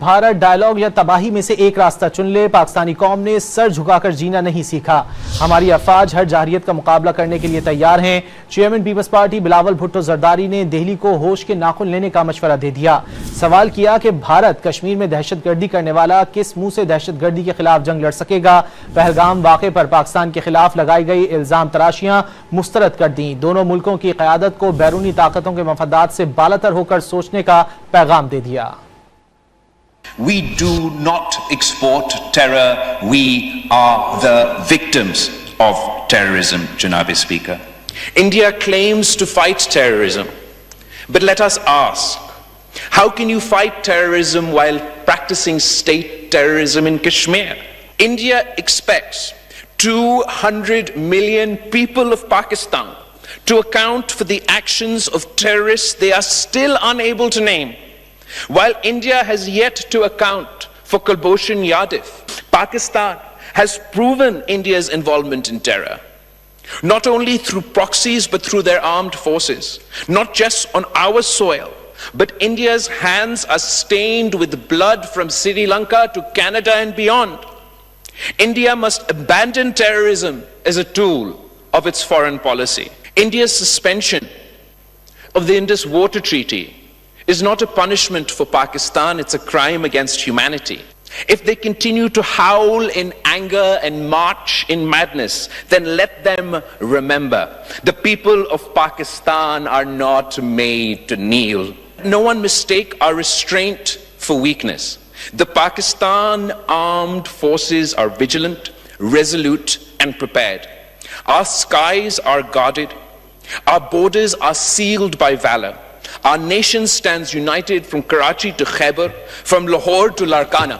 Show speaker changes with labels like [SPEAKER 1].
[SPEAKER 1] Bharat dialogue या तबाही में से एक रास्ता चुन ले। पाकिस्तानी कौम ने सर झुकाकर जीना नहीं सीखा। हमारी अफवाज हर जारहियत का मुकाबला करने के लिए तैयार हैं। चेयरमैन पीपल्स पार्टी बिलावल भुट्टो जरदारी ने दिल्ली को होश के नाखून लेने का मशवरा दे दिया। सवाल किया कि भारत कश्मीर में दहशतगर्दी करने वाला किस मुंह से दहशतगर्दी के खिलाफ जंग लड़ सकेगा। पहलगाम वाक़े पर पाकिस्तान के खिलाफ लगाई गई इल्जाम तराशियां मुस्तरद कर दी। दोनों मुल्कों की क़यादत को बैरूनी ताकतों के मफादात से बालातर होकर सोचने का पैगाम दे दिया।
[SPEAKER 2] We do not export terror. We are the victims of terrorism, Janabi Speaker. India claims to fight terrorism, but let us ask, how can you fight terrorism while practicing state terrorism in Kashmir? India expects 200 million people of Pakistan to account for the actions of terrorists they are still unable to name. While India has yet to account for Kulbhushan Yadav, Pakistan has proven India's involvement in terror, not only through proxies but through their armed forces, not just on our soil, but India's hands are stained with blood from Sri Lanka to Canada and beyond. India must abandon terrorism as a tool of its foreign policy. India's suspension of the Indus Water Treaty is not a punishment for Pakistan, it's a crime against humanity. If they continue to howl in anger and march in madness, then let them remember the people of Pakistan are not made to kneel. No one mistake our restraint for weakness. The Pakistan armed forces are vigilant, resolute and prepared. Our skies are guarded. Our borders are sealed by valor. Our nation stands united from Karachi to Khyber, from Lahore to Larkana.